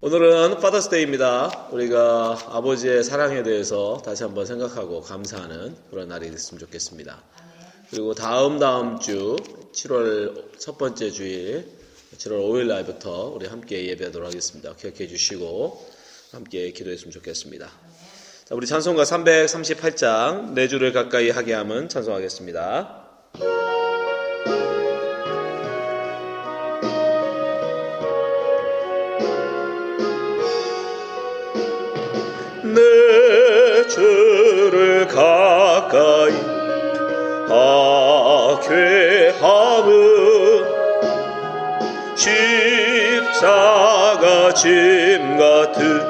오늘은 파더스데이입니다. 우리가 아버지의 사랑에 대해서 다시 한번 생각하고 감사하는 그런 날이 됐으면 좋겠습니다. 그리고 다음 주 7월 첫 번째 주일 7월 5일 날부터 우리 함께 예배하도록 하겠습니다. 기억해 주시고 함께 기도했으면 좋겠습니다. 자, 우리 찬송가 338장 내 주를 가까이 하게 함은 찬송하겠습니다. 내 주를 가까이 하게 함은 십자가 짐 같은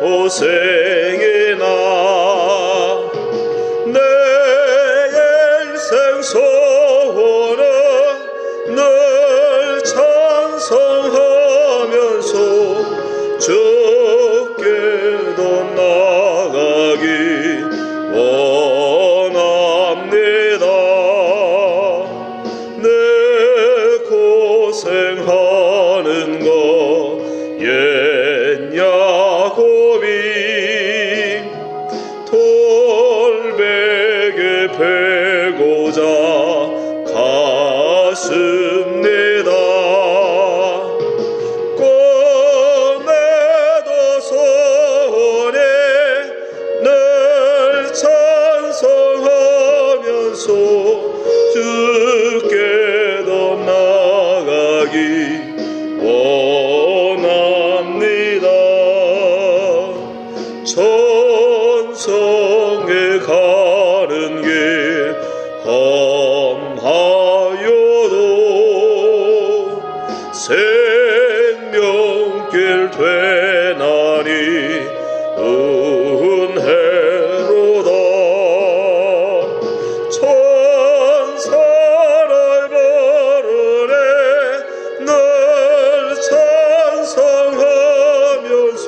고생의 나 내 일생 소원은 늘 찬송하면서 주께로 나가기 원합니다. 내 고생하는 거 옛 야곱이 돌베개 베고자 갔습니다. 꽃내도 손에 늘 찬송하면서 주께로 나가기 원합니다. 천성에 가는 길 험하여도 생명길 되나니 은혜로다. 천사를 부르네 늘 찬송하면서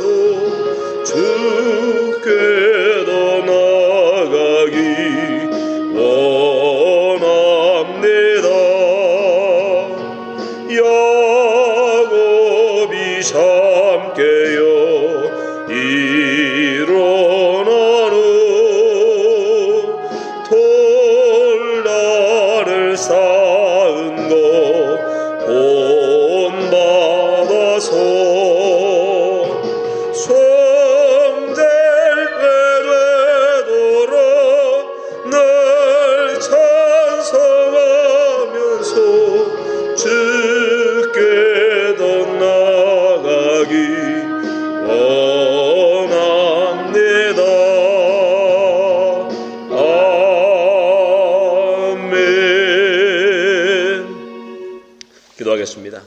주께로 나가기 원합니다. 야곱이 참깨요 일어나는 돌날을 쌓은 거 본받아서 성될 되도록 늘 찬송하면서 주께로 나가기 원합니다. 아멘. 기도하겠습니다.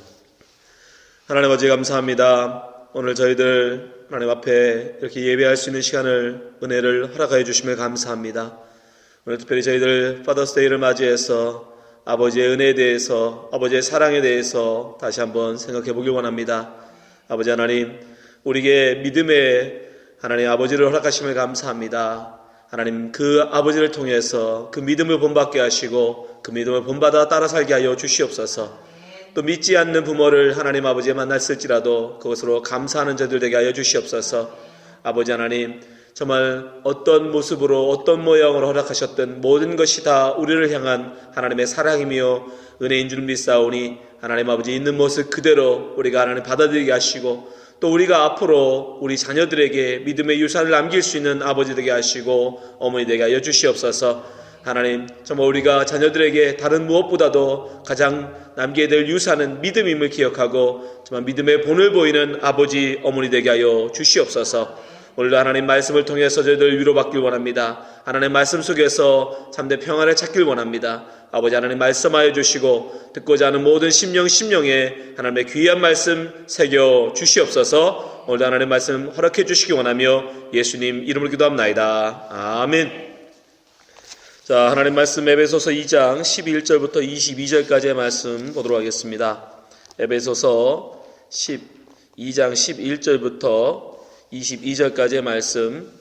하나님 아버지 감사합니다. 오늘 저희들 하나님 앞에 이렇게 예배할 수 있는 시간을 은혜를 허락하여 주심을 감사합니다. 오늘 특별히 저희들 파더스데이를 맞이해서 아버지의 은혜에 대해서 아버지의 사랑에 대해서 다시 한번 생각해 보길 원합니다. 아버지 하나님 우리에게 믿음의 하나님 아버지를 허락하심을 감사합니다. 하나님 그 아버지를 통해서 그 믿음을 본받게 하시고 그 믿음을 본받아 따라 살게 하여 주시옵소서. 또 믿지 않는 부모를 하나님 아버지에 만났을지라도 그것으로 감사하는 자들 되게 하여 주시옵소서. 아버지 하나님 정말 어떤 모습으로 어떤 모양으로 허락하셨던 모든 것이 다 우리를 향한 하나님의 사랑이며 은혜인 줄 믿사오니 하나님 아버지 있는 모습 그대로 우리가 하나님 받아들이게 하시고 또 우리가 앞으로 우리 자녀들에게 믿음의 유산을 남길 수 있는 아버지 되게 하시고 어머니 되게 하여 주시옵소서. 하나님 정말 우리가 자녀들에게 다른 무엇보다도 가장 남겨야 될 유산은 믿음임을 기억하고 정말 믿음의 본을 보이는 아버지 어머니 되게 하여 주시옵소서. 오늘도 하나님 말씀을 통해서 저희들 위로받길 원합니다. 하나님 말씀 속에서 참된 평안을 찾길 원합니다. 아버지 하나님 말씀하여 주시고 듣고자 하는 모든 심령에 하나님의 귀한 말씀 새겨 주시옵소서. 오늘도 하나님 말씀 허락해 주시기 원하며 예수님 이름으로 기도합나이다. 아멘. 자, 하나님 말씀 에베소서 2장 11절부터 22절까지의 말씀 보도록 하겠습니다. 에베소서 2장 11절부터 22절까지의 말씀,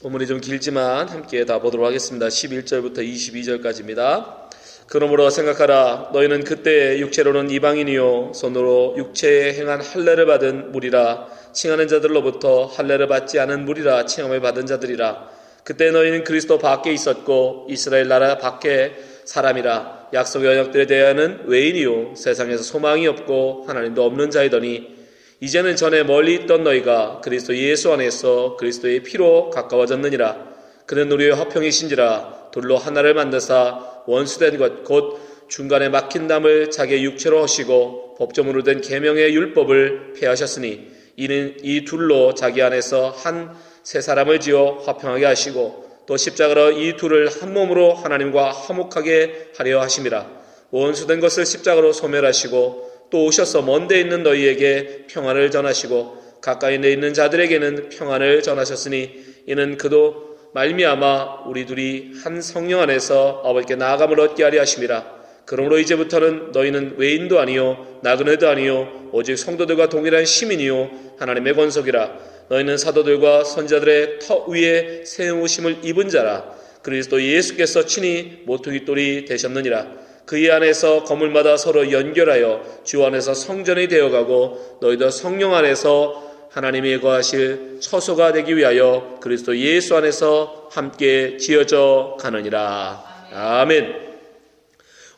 본문이 좀 길지만 함께 다 보도록 하겠습니다. 11절부터 22절까지입니다. 그러므로 생각하라. 너희는 그때 육체로는 이방인이요 손으로 육체에 행한 할례를 받은 무리라. 칭하는 자들로부터 할례를 받지 않은 무리라. 칭함을 받은 자들이라. 그때 너희는 그리스도 밖에 있었고 이스라엘 나라 밖에 사람이라. 약속의 언약들에 대하여는 외인이요 세상에서 소망이 없고 하나님도 없는 자이더니 이제는 전에 멀리 있던 너희가 그리스도 예수 안에서 그리스도의 피로 가까워졌느니라. 그는 우리의 화평이신지라. 둘로 하나를 만드사 원수된 것 곧 중간에 막힌 담을 자기의 육체로 하시고 법조문으로 된 계명의 율법을 폐하셨으니 이는 이 둘로 자기 안에서 한 새 사람을 지어 화평하게 하시고 또 십자가로 이 둘을 한 몸으로 하나님과 화목하게 하려 하심이라. 원수된 것을 십자가로 소멸하시고 또 오셔서 먼데 있는 너희에게 평안을 전하시고 가까이 있는 자들에게는 평안을 전하셨으니 이는 그도 말미암아 우리 둘이 한 성령 안에서 아버지께 나아감을 얻게 하려 하심이라. 그러므로 이제부터는 너희는 외인도 아니요 나그네도 아니요 오직 성도들과 동일한 시민이요 하나님의 권속이라. 너희는 사도들과 선지자들의 터 위에 세우심을 입은 자라. 그리스도 예수께서 친히 모퉁이 돌이 되셨느니라. 그의 안에서 건물마다 서로 연결하여 주 안에서 성전이 되어가고 너희도 성령 안에서 하나님이 거하실 처소가 되기 위하여 그리스도 예수 안에서 함께 지어져 가느니라. 아멘.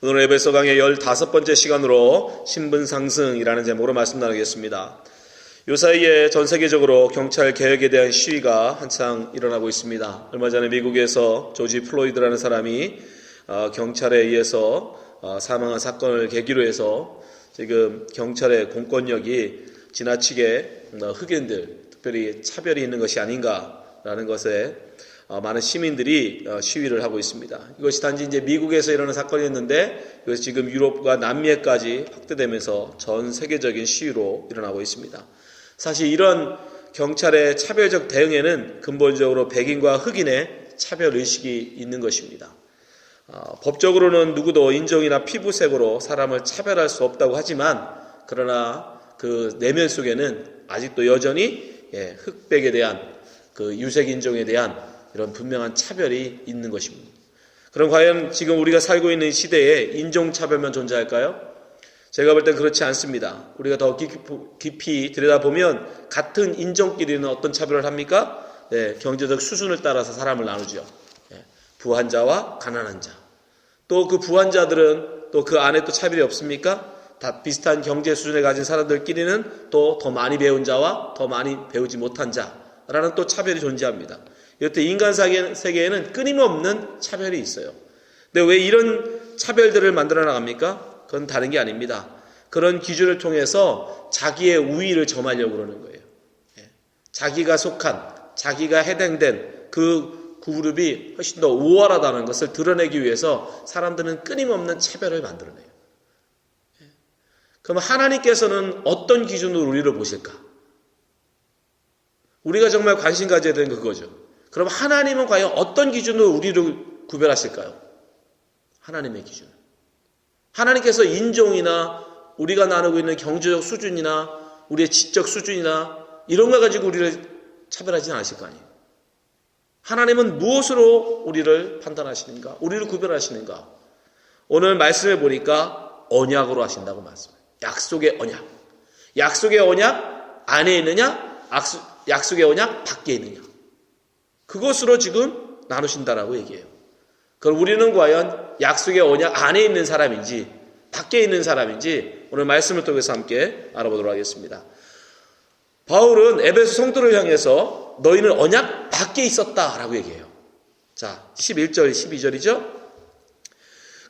오늘 에베소 강의 15번째 시간으로 신분상승이라는 제목으로 말씀 나누겠습니다. 요 사이에 전 세계적으로 경찰 개혁에 대한 시위가 한창 일어나고 있습니다. 얼마 전에 미국에서 조지 플로이드라는 사람이 경찰에 의해서 사망한 사건을 계기로 해서 지금 경찰의 공권력이 지나치게 흑인들, 특별히 차별이 있는 것이 아닌가라는 것에 많은 시민들이 시위를 하고 있습니다. 이것이 단지 이제 미국에서 일어난 사건이었는데 이것이 지금 유럽과 남미에까지 확대되면서 전 세계적인 시위로 일어나고 있습니다. 사실 이런 경찰의 차별적 대응에는 근본적으로 백인과 흑인의 차별의식이 있는 것입니다. 법적으로는 누구도 인종이나 피부색으로 사람을 차별할 수 없다고 하지만 그러나 그 내면 속에는 아직도 여전히 흑백에 대한 그 유색인종에 대한 이런 분명한 차별이 있는 것입니다. 그럼 과연 지금 우리가 살고 있는 시대에 인종차별만 존재할까요? 제가 볼 땐 그렇지 않습니다. 우리가 더 깊이 들여다보면 같은 인종끼리는 어떤 차별을 합니까? 경제적 수준을 따라서 사람을 나누죠. 부한 자와 가난한 자. 또 그 부한 자들은 또 그 안에 또 차별이 없습니까? 다 비슷한 경제 수준에 가진 사람들끼리는 또 더 많이 배운 자와 더 많이 배우지 못한 자라는 또 차별이 존재합니다. 이렇게 인간 세계에는 끊임없는 차별이 있어요. 근데 왜 이런 차별들을 만들어 나갑니까? 그건 다른 게 아닙니다. 그런 기준을 통해서 자기의 우위를 점하려고 그러는 거예요. 자기가 속한, 자기가 해당된 그 그룹이 훨씬 더 우월하다는 것을 드러내기 위해서 사람들은 끊임없는 차별을 만들어내요. 그럼 하나님께서는 어떤 기준으로 우리를 보실까? 우리가 정말 관심 가져야 되는 건 그거죠. 그럼 하나님은 과연 어떤 기준으로 우리를 구별하실까요? 하나님의 기준. 하나님께서 인종이나 우리가 나누고 있는 경제적 수준이나 우리의 지적 수준이나 이런 거 가지고 우리를 차별하지는 않으실 거 아니에요. 하나님은 무엇으로 우리를 판단하시는가? 우리를 구별하시는가? 오늘 말씀해 보니까 언약으로 하신다고 말씀해요. 약속의 언약. 약속의 언약 안에 있느냐? 약속의 언약 밖에 있느냐? 그것으로 지금 나누신다라고 얘기해요. 그럼 우리는 과연 약속의 언약 안에 있는 사람인지 밖에 있는 사람인지 오늘 말씀을 통해서 함께 알아보도록 하겠습니다. 바울은 에베소 성도를 향해서 너희는 언약 밖에 있었다라고 얘기해요. 자, 11절, 12절이죠.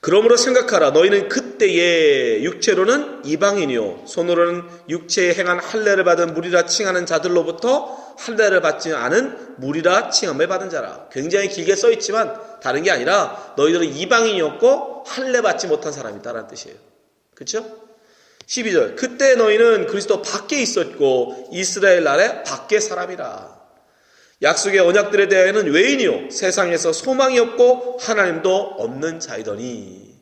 그러므로 생각하라. 너희는 그때의 육체로는 이방인이요 손으로는 육체에 행한 할례를 받은 무리라 칭하는 자들로부터 할례를 받지 않은 무리라 칭함을 받은 자라. 굉장히 길게 써있지만 다른 게 아니라 너희들은 이방인이었고 할례 받지 못한 사람이다라는 뜻이에요. 그렇죠? 12절. 그때 너희는 그리스도 밖에 있었고 이스라엘 나라의 밖에 사람이라. 약속의 언약들에 대하여는 외인이요 세상에서 소망이 없고 하나님도 없는 자이더니.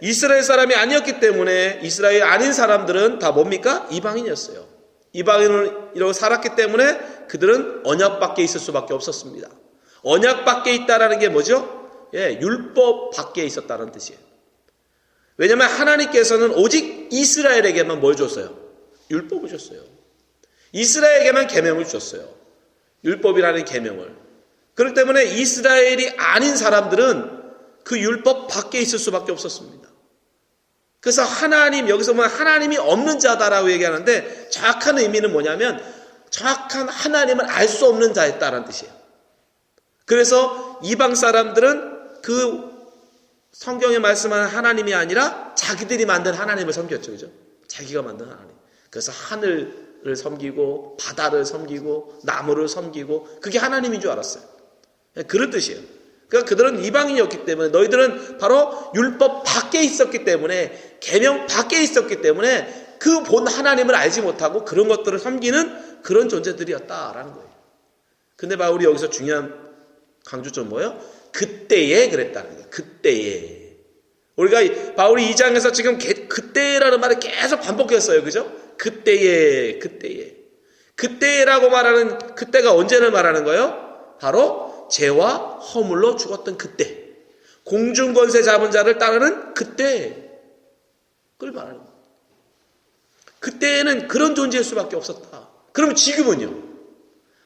이스라엘 사람이 아니었기 때문에 이스라엘 아닌 사람들은 다 뭡니까? 이방인이었어요. 이방인으로 살았기 때문에 그들은 언약 밖에 있을 수밖에 없었습니다. 언약 밖에 있다라는 게 뭐죠? 율법 밖에 있었다는 뜻이에요. 왜냐하면 하나님께서는 오직 이스라엘에게만 뭘 줬어요? 율법을 줬어요. 이스라엘에게만 계명을 줬어요. 율법이라는 계명을. 그렇기 때문에 이스라엘이 아닌 사람들은 그 율법 밖에 있을 수밖에 없었습니다. 그래서 여기서 보면 하나님이 없는 자다라고 얘기하는데 정확한 의미는 뭐냐면 정확한 하나님을 알 수 없는 자였다라는 뜻이에요. 그래서 이방 사람들은 그 성경에 말씀하는 하나님이 아니라 자기들이 만든 하나님을 섬겼죠. 그죠? 자기가 만든 하나님. 그래서 하늘을 섬기고 바다를 섬기고 나무를 섬기고 그게 하나님인 줄 알았어요. 그런 뜻이에요. 그러니까 그들은 이방인이었기 때문에 너희들은 바로 율법 밖에 있었기 때문에 계명 밖에 있었기 때문에 그 본 하나님을 알지 못하고 그런 것들을 섬기는 그런 존재들이었다라는 거예요. 근데 바울이 여기서 중요한 강조점 뭐예요? 그때에 그랬다는 거예요. 그때에. 우리가 바울이 2장에서 지금 그때라는 말을 계속 반복했어요. 그죠? 그때에. 그때라고 말하는 그때가 언제를 말하는 거예요? 바로 죄와 허물로 죽었던 그때. 공중권세 잡은 자를 따르는 그때. 그걸 말하는 거예요. 그때는 그런 존재일 수밖에 없었다. 그럼 지금은요?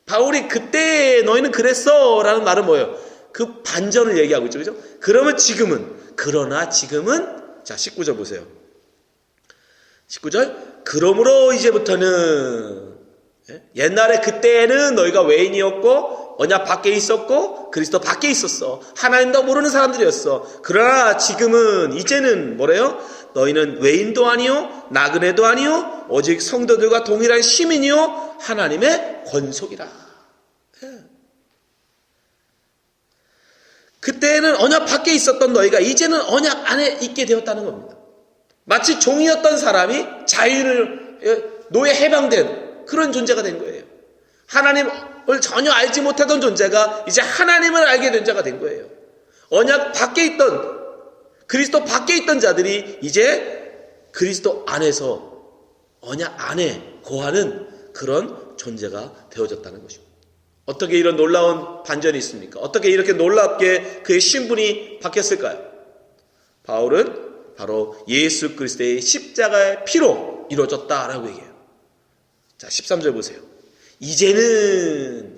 바울이 그때 너희는 그랬어 라는 말은 뭐예요? 그 반전을 얘기하고 있죠. 그죠? 그러면 지금은, 그러나 지금은, 자, 19절 보세요. 19절, 그러므로 이제부터는, 옛날에 그때에는 너희가 외인이었고, 언약 밖에 있었고, 그리스도 밖에 있었어. 하나님도 모르는 사람들이었어. 그러나 지금은, 이제는 뭐래요? 너희는 외인도 아니요, 나그네도 아니요, 오직 성도들과 동일한 시민이요, 하나님의 권속이라. 그때는 언약 밖에 있었던 너희가 이제는 언약 안에 있게 되었다는 겁니다. 마치 종이었던 사람이 노예 해방된 그런 존재가 된 거예요. 하나님을 전혀 알지 못하던 존재가 이제 하나님을 알게 된 자가 된 거예요. 언약 밖에 있던 그리스도 밖에 있던 자들이 이제 그리스도 안에서 언약 안에 거하는 그런 존재가 되어졌다는 것입니다. 어떻게 이런 놀라운 반전이 있습니까? 어떻게 이렇게 놀랍게 그의 신분이 바뀌었을까요? 바울은 바로 예수 그리스도의 십자가의 피로 이루어졌다라고 얘기해요. 자, 13절 보세요. 이제는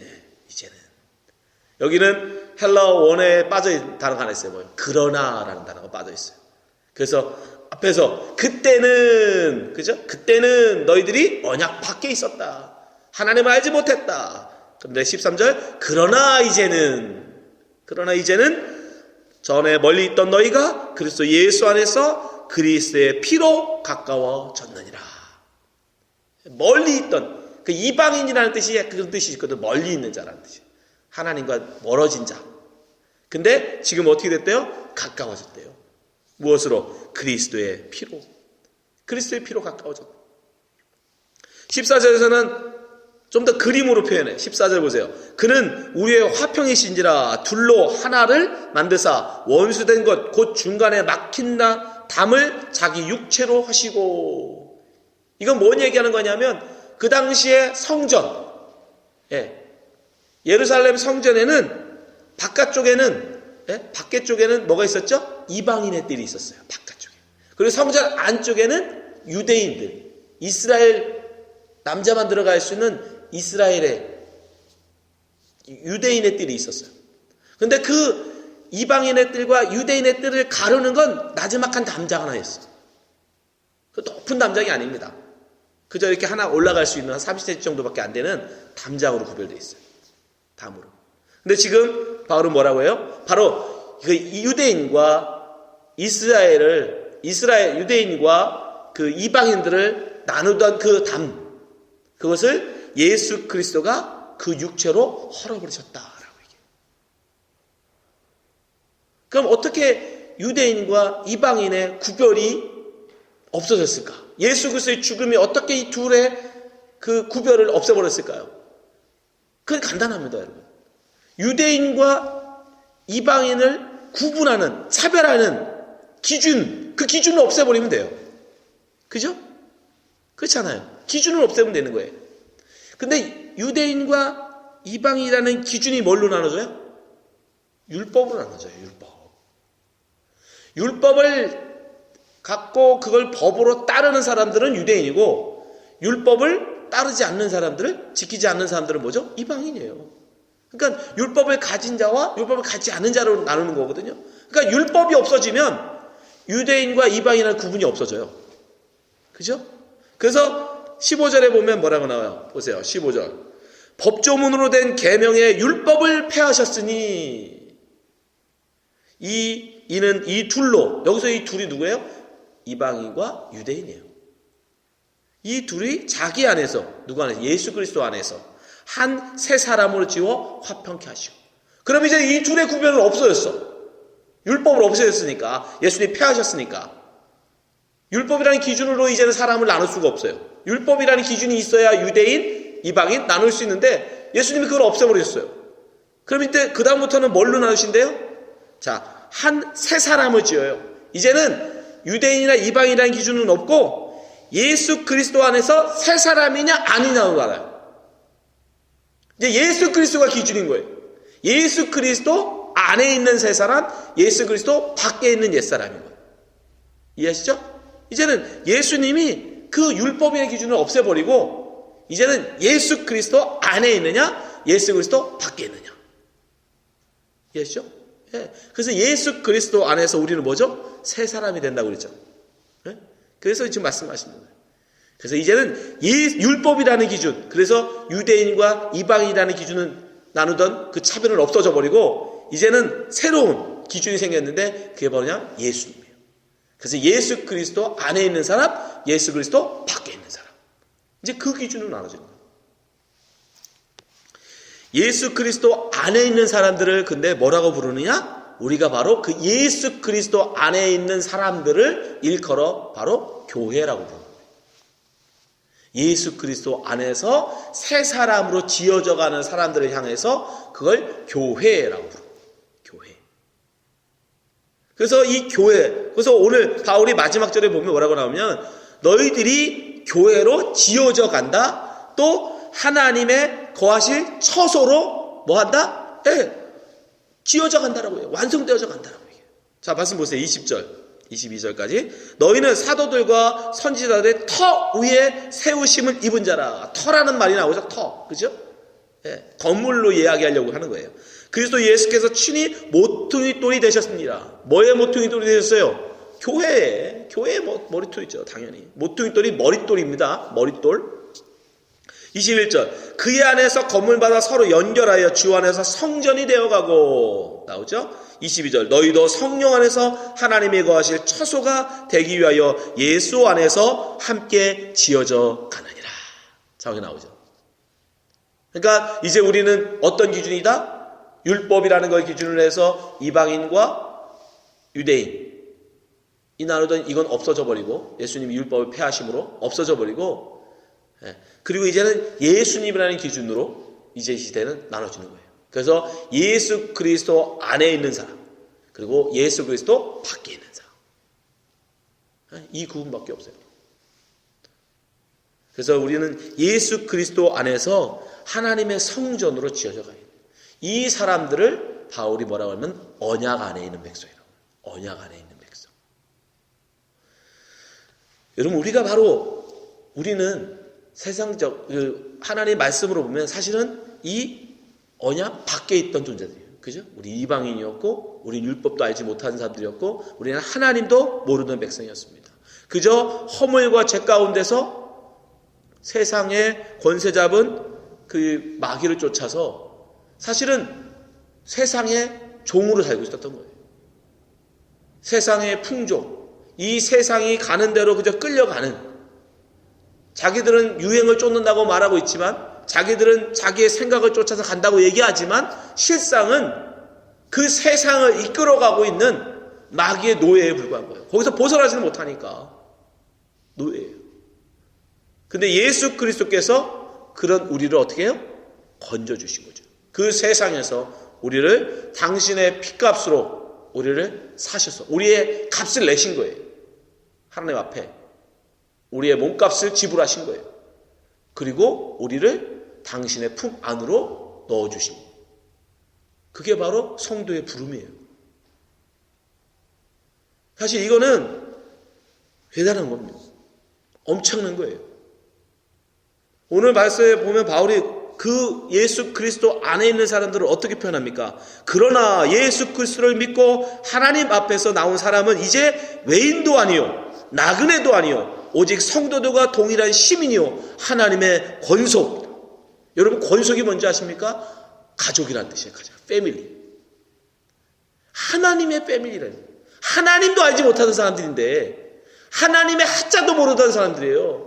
여기는 헬라어 원어에 빠져있는 단어가 하나 있어요. 뭐예요? 그러나라는 단어가 빠져있어요. 그래서 앞에서 그때는, 그죠? 그때는 너희들이 언약 밖에 있었다. 하나님을 알지 못했다. 그런데 13절, 그러나 이제는 전에 멀리 있던 너희가 그리스도 예수 안에서 그리스도의 피로 가까워졌느니라. 멀리 있던, 그 이방인이라는 뜻이 그런 뜻이 있거든. 멀리 있는 자라는 뜻이에요. 하나님과 멀어진 자. 근데 지금 어떻게 됐대요? 가까워졌대요. 무엇으로? 그리스도의 피로. 그리스도의 피로 가까워졌다. 14절에서는 좀 더 그림으로 표현해. 14절 보세요. 그는 우리의 화평이신지라 둘로 하나를 만드사 원수된 것 곧 중간에 막힌다 담을 자기 육체로 하시고. 이건 뭔 얘기하는 거냐면 그 당시에 성전, 예루살렘 성전에는 밖에 쪽에는 뭐가 있었죠? 이방인의 뜰이 있었어요. 바깥쪽에. 그리고 성전 안쪽에는 유대인들, 이스라엘 남자만 들어갈 수 있는 이스라엘의 유대인의 뜰이 있었어요. 근데 그 이방인의 뜰과 유대인의 뜰을 가르는 건 나지막한 담장 하나였어요. 그 높은 담장이 아닙니다. 그저 이렇게 하나 올라갈 수 있는 한 30cm 정도밖에 안 되는 담장으로 구별되어 있어요. 담으로. 근데 지금 바울은 뭐라고 해요? 바로 그 유대인과 유대인과 그 이방인들을 나누던 그 담, 그것을 예수 그리스도가 그 육체로 헐어버리셨다라고 얘기해요. 그럼 어떻게 유대인과 이방인의 구별이 없어졌을까? 예수 그리스도의 죽음이 어떻게 이 둘의 그 구별을 없애버렸을까요? 그건 간단합니다, 여러분. 유대인과 이방인을 구분하는, 차별하는 기준, 그 기준을 없애버리면 돼요. 그죠? 그렇잖아요. 기준을 없애면 되는 거예요. 근데 유대인과 이방인이라는 기준이 뭘로 나눠져요? 율법으로 나눠져요. 율법. 율법을 갖고 그걸 법으로 따르는 사람들은 유대인이고, 율법을 따르지 않는 사람들을, 지키지 않는 사람들은 뭐죠? 이방인이에요. 그러니까 율법을 가진 자와 율법을 가지지 않는 자로 나누는 거거든요. 그러니까 율법이 없어지면 유대인과 이방인의 구분이 없어져요. 그죠? 그래서 15절에 보면 뭐라고 나와요? 보세요. 15절. 법조문으로 된 계명의 율법을 폐하셨으니, 이는 이 둘로, 여기서 이 둘이 누구예요? 이방인과 유대인이에요. 이 둘이 자기 안에서, 누구 안에서? 예수 그리스도 안에서 한 새 사람으로 지어 화평케 하시고. 그럼 이제 이 둘의 구별은 없어졌어. 율법을 없애졌으니까, 예수님이 폐하셨으니까. 율법이라는 기준으로 이제는 사람을 나눌 수가 없어요. 율법이라는 기준이 있어야 유대인, 이방인 나눌 수 있는데 예수님이 그걸 없애버렸어요. 그럼 이때 그 다음부터는 뭘로 나누신대요? 자, 한 새 사람을 지어요. 이제는 유대인이나 이방인이라는 기준은 없고 예수 그리스도 안에서 새 사람이냐 아니냐로 알아요. 이제 예수 그리스도가 기준인 거예요. 예수 그리스도 안에 있는 새 사람, 예수 그리스도 밖에 있는 옛사람인 거예요. 이해하시죠? 이제는 예수님이 그 율법의 기준을 없애버리고 이제는 예수 그리스도 안에 있느냐, 예수 그리스도 밖에 있느냐. 이해하시죠? 예. 그래서 예수 그리스도 안에서 우리는 뭐죠? 새 사람이 된다고 그랬죠. 예? 그래서 지금 말씀하시는 거예요. 그래서 이제는 율법이라는 기준, 그래서 유대인과 이방인이라는 기준은 나누던 그 차별은 없어져 버리고 이제는 새로운 기준이 생겼는데 그게 뭐냐? 예수님이에요. 그래서 예수 그리스도 안에 있는 사람, 예수 그리스도 밖에 있는 사람. 이제 그 기준으로 나눠지는 거예요. 예수 그리스도 안에 있는 사람들을 근데 뭐라고 부르느냐? 우리가 바로 그 예수 그리스도 안에 있는 사람들을 일컬어 바로 교회라고 부르는 거예요. 예수 그리스도 안에서 새 사람으로 지어져 가는 사람들을 향해서 그걸 교회라고 부르는 거예요. 교회. 그래서 이 교회, 그래서 오늘 바울이 마지막 절에 보면 뭐라고 나오면 너희들이 교회로 지어져 간다. 또 하나님의 거하실 처소로 뭐 한다? 예, 지어져 간다라고 해요. 완성되어져 간다라고 해요. 자, 말씀 보세요. 20절, 22절까지. 너희는 사도들과 선지자들의 터 위에 세우심을 입은 자라. 터라는 말이 나오죠. 터. 그죠? 예, 건물로 이야기하려고 하는 거예요. 그리스도 예수께서 친히 모퉁이 돌이 되셨습니다. 뭐의 모퉁이 돌이 되셨어요? 교회의 머리돌이죠. 당연히. 모퉁이 돌이 머릿돌입니다. 머릿돌. 21절. 그의 안에서 건물마다 서로 연결하여 주 안에서 성전이 되어가고 나오죠. 22절. 너희도 성령 안에서 하나님이 거하실 처소가 되기 위하여 예수 안에서 함께 지어져 가느니라. 자, 여기 나오죠. 그러니까 이제 우리는 어떤 기준이다? 율법이라는 걸 기준으로 해서 이방인과 유대인 이 나누던 이건 없어져 버리고 예수님이 율법을 폐하심으로 없어져 버리고, 그리고 이제는 예수님이라는 기준으로 이제 이 시대는 나눠지는 거예요. 그래서 예수 그리스도 안에 있는 사람, 그리고 예수 그리스도 밖에 있는 사람, 이 구분밖에 없어요. 그래서 우리는 예수 그리스도 안에서 하나님의 성전으로 지어져 가요. 이 사람들을 바울이 뭐라고 하면 언약 안에 있는 백성이라고. 언약 안에 있는 백성. 여러분, 우리는 세상적 하나님의 말씀으로 보면 사실은 이 언약 밖에 있던 존재들이에요. 그죠? 우리 이방인이었고, 우리 율법도 알지 못하는 사람들이었고, 우리는 하나님도 모르는 백성이었습니다. 그저 허물과 죄 가운데서 세상의 권세 잡은 그 마귀를 쫓아서 사실은 세상의 종으로 살고 있었던 거예요. 세상의 풍조, 이 세상이 가는 대로 그저 끌려가는, 자기들은 유행을 쫓는다고 말하고 있지만 자기들은 자기의 생각을 쫓아서 간다고 얘기하지만 실상은 그 세상을 이끌어가고 있는 마귀의 노예에 불과한 거예요. 거기서 벗어나지는 못하니까 노예예요. 근데 예수 그리스도께서 그런 우리를 어떻게 해요? 건져주신 거죠. 그 세상에서 우리를 당신의 피값으로 우리를 사셔서 우리의 값을 내신 거예요. 하나님 앞에 우리의 몸값을 지불하신 거예요. 그리고 우리를 당신의 품 안으로 넣어주신 거예요. 그게 바로 성도의 부름이에요. 사실 이거는 대단한 겁니다. 엄청난 거예요. 오늘 말씀에 보면 바울이 그 예수 그리스도 안에 있는 사람들을 어떻게 표현합니까? 그러나 예수 그리스도를 믿고 하나님 앞에서 나온 사람은 이제 외인도 아니요 나그네도 아니요 오직 성도들과 동일한 시민이요 하나님의 권속. 여러분 권속이 뭔지 아십니까? 가족이라는 뜻이에요. 가족, 패밀리. 하나님의 패밀리라는 거예요. 하나님도 알지 못하는 사람들인데 하나님의 하자도 모르던 사람들이에요.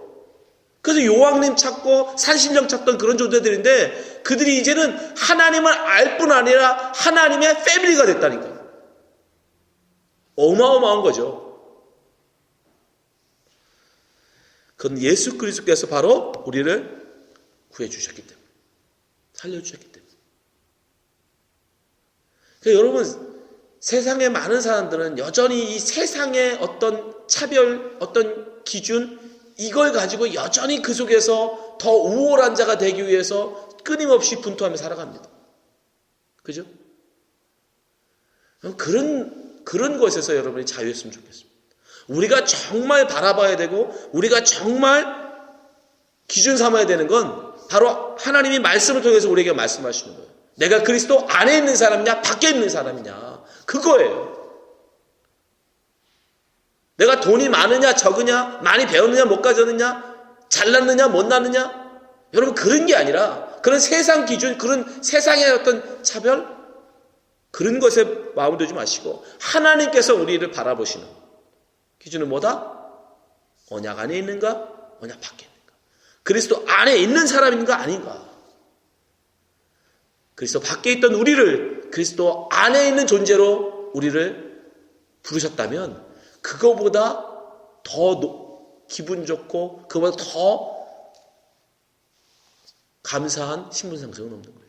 그래서 요왕님 찾고 산신령 찾던 그런 존재들인데 그들이 이제는 하나님을 알 뿐 아니라 하나님의 패밀리가 됐다니까요. 어마어마한 거죠. 그건 예수 그리스도께서 바로 우리를 구해주셨기 때문에, 살려주셨기 때문에. 그러니까 여러분, 세상에 많은 사람들은 여전히 이 세상의 어떤 차별, 어떤 기준, 이걸 가지고 여전히 그 속에서 더 우월한 자가 되기 위해서 끊임없이 분투하며 살아갑니다. 그죠? 그런 것에서 여러분이 자유했으면 좋겠습니다. 우리가 정말 바라봐야 되고 우리가 정말 기준 삼아야 되는 건 바로 하나님이 말씀을 통해서 우리에게 말씀하시는 거예요. 내가 그리스도 안에 있는 사람이냐 밖에 있는 사람이냐 그거예요. 내가 돈이 많으냐 적으냐 많이 배웠느냐 못 가졌느냐 잘났느냐 못났느냐 여러분 그런 게 아니라 그런 세상 기준 그런 세상의 어떤 차별 그런 것에 마음을 두지 마시고 하나님께서 우리를 바라보시는 기준은 뭐다? 언약 안에 있는가? 언약 밖에 있는가? 그리스도 안에 있는 사람인가 아닌가? 그리스도 밖에 있던 우리를 그리스도 안에 있는 존재로 우리를 부르셨다면 그거보다 더 기분 좋고 그거보다 더 감사한 신분 상승은 없는 거예요.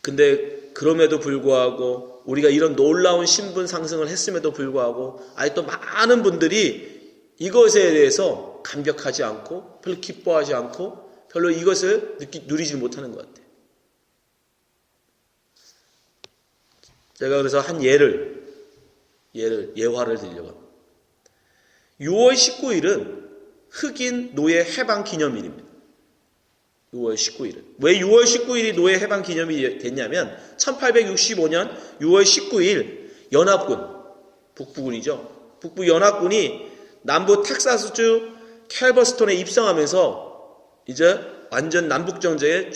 근데 그럼에도 불구하고 우리가 이런 놀라운 신분 상승을 했음에도 불구하고 아직도 많은 분들이 이것에 대해서 감격하지 않고 별로 기뻐하지 않고 별로 이것을 누리지 못하는 것 같아요. 제가 그래서 한 예화를 드리려고 합니다. 6월 19일은 흑인 노예 해방 기념일입니다. 6월 19일은. 왜 6월 19일이 노예 해방 기념일이 됐냐면 1865년 6월 19일 연합군, 북부군이죠. 북부 연합군이 남부 텍사스주 캘버스톤에 입성하면서 이제 완전 남북정전의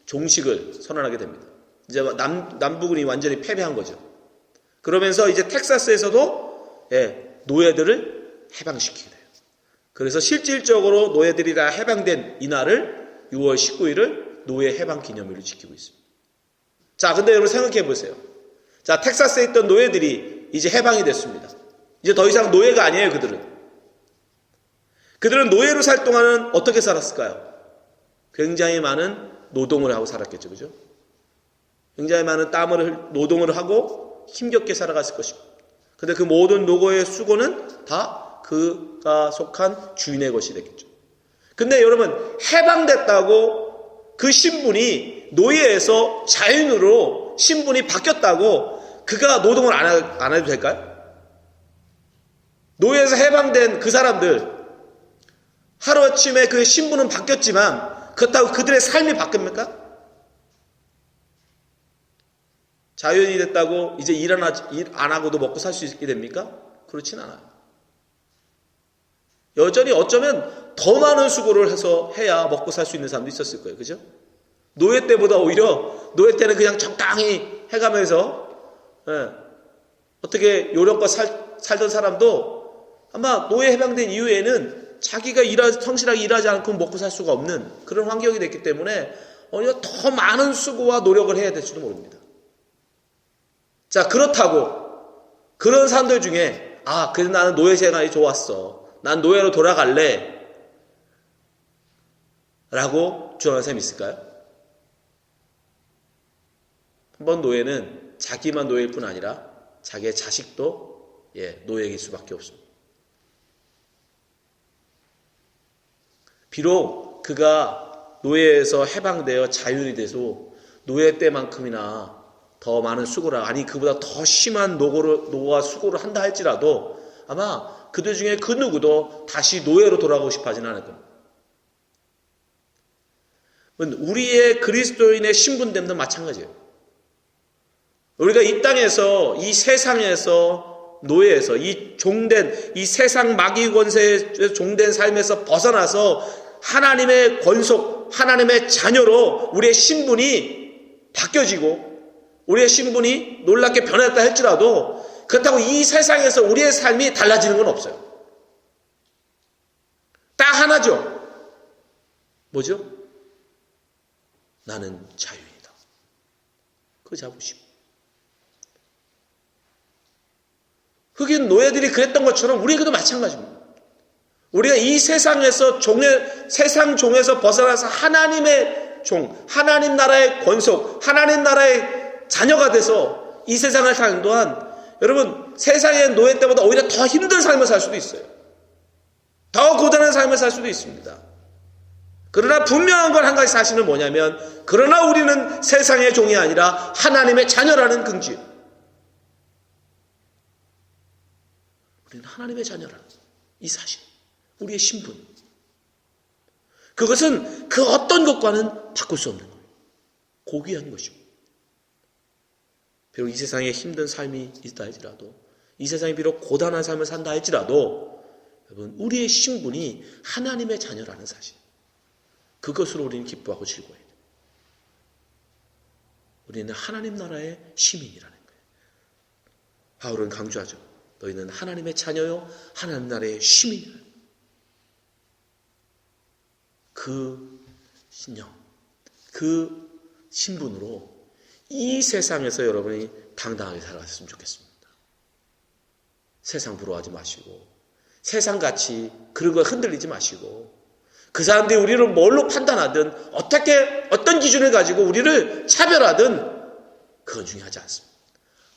종식을 선언하게 됩니다. 이제 남부군이 완전히 패배한 거죠. 그러면서 이제 텍사스에서도 노예들을 해방시키게 돼요. 그래서 실질적으로 노예들이 다 해방된 이날을 6월 19일을 노예 해방 기념일로 지키고 있습니다. 자, 근데 여러분 생각해 보세요. 자, 텍사스에 있던 노예들이 이제 해방이 됐습니다. 이제 더 이상 노예가 아니에요, 그들은. 그들은 노예로 살 동안은 어떻게 살았을까요? 굉장히 많은 노동을 하고 살았겠죠, 그죠? 굉장히 많은 노동을 하고 힘겹게 살아갔을 것입니다. 근데 그 모든 노고의 수고는 다 그가 속한 주인의 것이 되겠죠. 근데 여러분, 해방됐다고 그 신분이 노예에서 자연으로 신분이 바뀌었다고 그가 노동을 안 해도 될까요? 노예에서 해방된 그 사람들, 하루아침에 그 신분은 바뀌었지만 그렇다고 그들의 삶이 바뀝니까? 자연이 됐다고 이제 일 안 하고도 먹고 살 수 있게 됩니까? 그렇진 않아요. 여전히 어쩌면 더 많은 수고를 해야 먹고 살 수 있는 사람도 있었을 거예요. 그죠? 노예 때보다 오히려 노예 때는 그냥 적당히 해가면서 어떻게 요령껏 살던 사람도 아마 노예 해방된 이후에는 자기가 성실하게 일하지 않고 먹고 살 수가 없는 그런 환경이 됐기 때문에 오히려 더 많은 수고와 노력을 해야 될지도 모릅니다. 자, 그렇다고 그런 사람들 중에 그래도 나는 노예 생활이 좋았어. 난 노예로 돌아갈래. 라고 주장하는 사람이 있을까요? 한번 노예는 자기만 노예일 뿐 아니라 자기의 자식도 노예일 수밖에 없습니다. 비록 그가 노예에서 해방되어 자유인이 돼서 노예 때만큼이나 더 많은 수고를, 아니 그보다 더 심한 노고와 수고를 한다 할지라도 아마 그들 중에 그 누구도 다시 노예로 돌아가고 싶어 하지는 않을 겁니다. 우리의 그리스도인의 신분됨도 마찬가지예요. 우리가 이 땅에서, 이 세상에서, 노예에서, 이 세상 마귀 권세에 종된 삶에서 벗어나서 하나님의 권속, 하나님의 자녀로 우리의 신분이 바뀌어지고 우리의 신분이 놀랍게 변했다 할지라도 그렇다고 이 세상에서 우리의 삶이 달라지는 건 없어요. 딱 하나죠. 뭐죠? 나는 자유이다. 그 자부심. 흑인 노예들이 그랬던 것처럼 우리에게도 마찬가지입니다. 우리가 이 세상에서 세상 종에서 벗어나서 하나님의 종, 하나님 나라의 권속, 하나님 나라의 자녀가 돼서 이 세상을 사는 동안 여러분 세상의 노예 때보다 오히려 더 힘든 삶을 살 수도 있어요. 더 고단한 삶을 살 수도 있습니다. 그러나 분명한 건 한 가지 사실은 뭐냐면 그러나 우리는 세상의 종이 아니라 하나님의 자녀라는 긍지. 우리는 하나님의 자녀라는 이 사실, 우리의 신분. 그것은 그 어떤 것과는 바꿀 수 없는 거예요. 고귀한 것입니다. 비록 이 세상에 힘든 삶이 있다 할지라도, 이 세상이 비록 고단한 삶을 산다 할지라도 여러분 우리의 신분이 하나님의 자녀라는 사실, 그것으로 우리는 기뻐하고 즐거워해야 돼요. 우리는 하나님 나라의 시민이라는 거예요. 바울은 강조하죠. 너희는 하나님의 자녀요 하나님 나라의 시민이라. 그 신령, 그 신분으로 이 세상에서 여러분이 당당하게 살아갔으면 좋겠습니다. 세상 부러워하지 마시고 세상같이 그런 거 흔들리지 마시고 그 사람들이 우리를 뭘로 판단하든 어떤 기준을 가지고 우리를 차별하든 그건 중요하지 않습니다.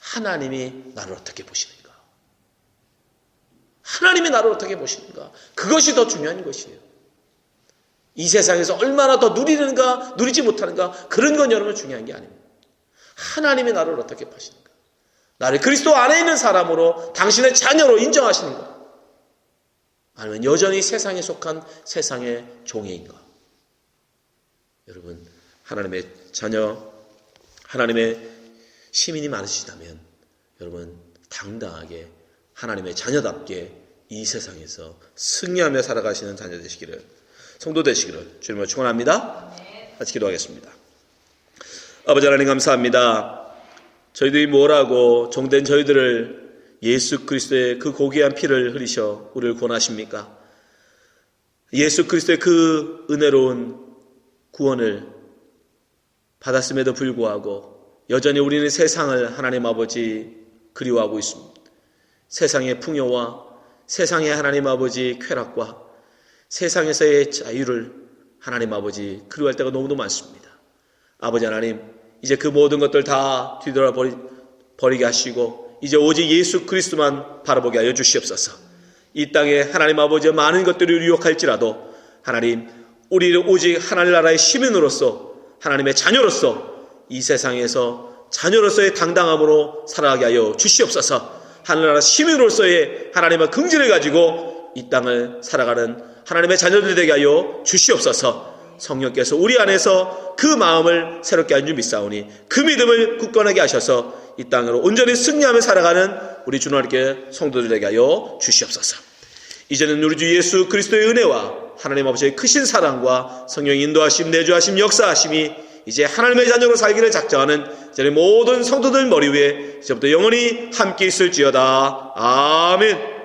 하나님이 나를 어떻게 보시는가? 하나님이 나를 어떻게 보시는가? 그것이 더 중요한 것이에요. 이 세상에서 얼마나 더 누리는가 누리지 못하는가 그런 건 여러분 중요한 게 아닙니다. 하나님이 나를 어떻게 보시는가? 나를 그리스도 안에 있는 사람으로 당신의 자녀로 인정하시는가? 아니면 여전히 세상에 속한 세상의 종인가? 여러분 하나님의 자녀, 하나님의 시민이 많으시다면 여러분 당당하게 하나님의 자녀답게 이 세상에서 승리하며 살아가시는 자녀 되시기를, 성도 되시기를 주님으로 축원합니다. 같이 기도하겠습니다. 아버지 하나님 감사합니다. 저희들이 뭐라고 종된 저희들을 예수 그리스도의 그 고귀한 피를 흘리셔 우리를 구원하십니까? 예수 그리스도의 그 은혜로운 구원을 받았음에도 불구하고 여전히 우리는 세상을 하나님 아버지 그리워하고 있습니다. 세상의 풍요와 세상의 하나님 아버지 쾌락과 세상에서의 자유를 하나님 아버지 그리워할 때가 너무도 많습니다. 아버지 하나님 이제 그 모든 것들 다 뒤돌아 버리게 하시고 이제 오직 예수 그리스도만 바라보게 하여 주시옵소서. 이 땅에 하나님 아버지의 많은 것들이 유혹할지라도 하나님 우리를 오직 하나님 나라의 시민으로서 하나님의 자녀로서 이 세상에서 자녀로서의 당당함으로 살아가게 하여 주시옵소서. 하늘나라 시민으로서의 하나님의 긍지를 가지고 이 땅을 살아가는 하나님의 자녀들 되게 하여 주시옵소서. 성령께서 우리 안에서 그 마음을 새롭게 하는 줄 믿사오니 그 믿음을 굳건하게 하셔서 이 땅으로 온전히 승리하며 살아가는 우리 주 하나님께 성도들 되게 하여 주시옵소서. 이제는 우리 주 예수 그리스도의 은혜와 하나님 아버지의 크신 사랑과 성령의 인도하심, 내주하심, 역사하심이 이제 하나님의 자녀로 살기를 작정하는 이제 모든 성도들 머리 위에 이제부터 영원히 함께 있을지어다. 아멘.